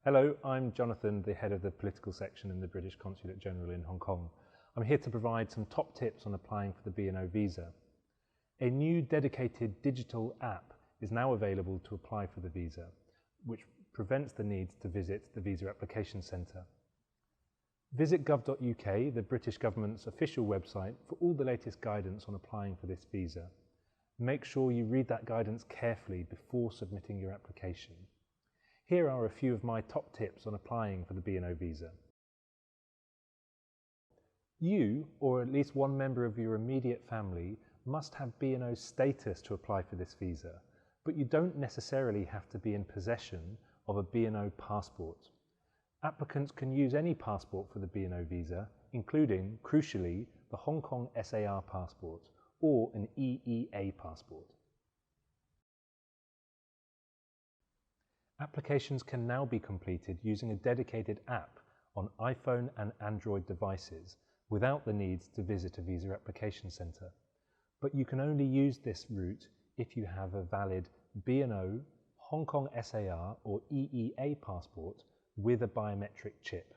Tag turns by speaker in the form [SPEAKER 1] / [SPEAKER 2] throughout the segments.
[SPEAKER 1] Hello, I'm Jonathan, the head of the political section in the British Consulate General in Hong Kong. I'm here to provide some top tips on applying for the B&O visa. A new dedicated digital app is now available to apply for the visa, which prevents the need to visit the visa application centre. Visit gov.uk, the British government's official website, for all the latest guidance on applying for this visa. Make sure you read that guidance carefully before submitting your application. Here are a few of my top tips on applying for the B&O visa. You, or at least one member of your immediate family, must have B&O status to apply for this visa, but you don't necessarily have to be in possession of a B&O passport. Applicants can use any passport for the B&O visa, including, crucially, the Hong Kong SAR passport or an EEA passport. Applications can now be completed using a dedicated app on iPhone and Android devices without the need to visit a visa application centre. But you can only use this route if you have a valid B&O, Hong Kong SAR or EEA passport with a biometric chip.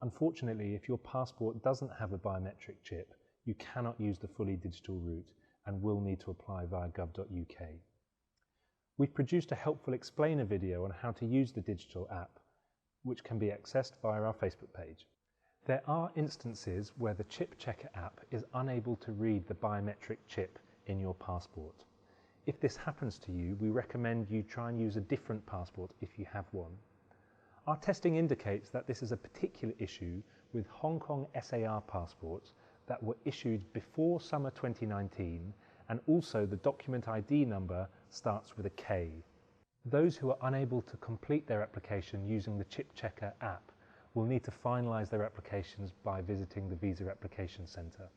[SPEAKER 1] Unfortunately, if your passport doesn't have a biometric chip, you cannot use the fully digital route and will need to apply via gov.uk. We've produced a helpful explainer video on how to use the digital app, which can be accessed via our Facebook page. There are instances where the Chip Checker app is unable to read the biometric chip in your passport. If this happens to you, we recommend you try and use a different passport if you have one. Our testing indicates that this is a particular issue with Hong Kong SAR passports that were issued before summer 2019, and also the document ID number starts with a K. Those who are unable to complete their application using the Chip Checker app will need to finalise their applications by visiting the Visa Application Centre.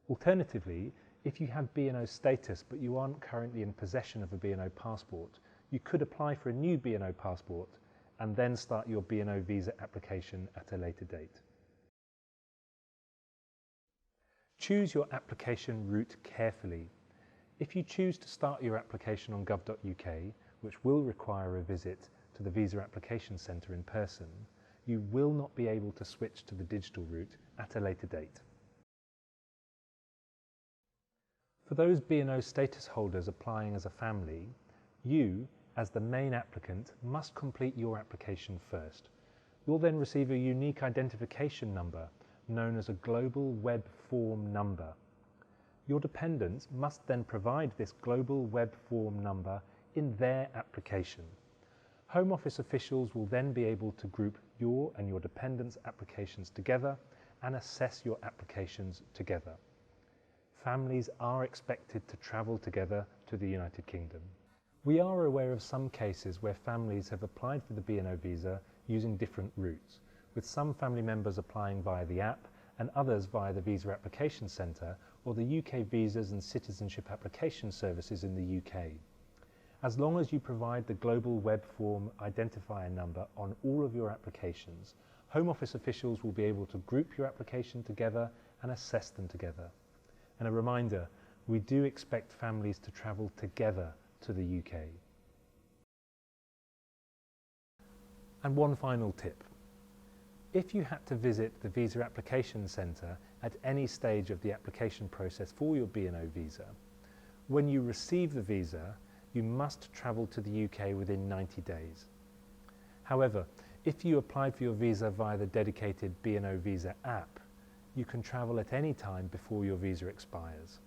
[SPEAKER 1] Alternatively, if you have B&O status but you aren't currently in possession of a B&O passport, you could apply for a new B&O passport and then start your B&O visa application at a later date. Choose your application route carefully. If you choose to start your application on gov.uk, which will require a visit to the Visa Application Centre in person, you will not be able to switch to the digital route at a later date. For those B&O status holders applying as a family, you, as the main applicant, must complete your application first. You'll then receive a unique identification number known as a Global Web Form number. Your dependents must then provide this Global Web Form number in their application. Home Office officials will then be able to group your and your dependents' applications together and assess your applications together. Families are expected to travel together to the United Kingdom. We are aware of some cases where families have applied for the B&O visa using different routes, with some family members applying via the app and others via the Visa Application Centre or the UK Visas and Citizenship Application Services in the UK. As long as you provide the Global Web Form identifier number on all of your applications, Home Office officials will be able to group your application together and assess them together. And a reminder, we do expect families to travel together to the UK. And one final tip. If you had to visit the Visa Application Centre at any stage of the application process for your B&O visa, when you receive the visa, you must travel to the UK within 90 days. However, if you applied for your visa via the dedicated B&O visa app, you can travel at any time before your visa expires.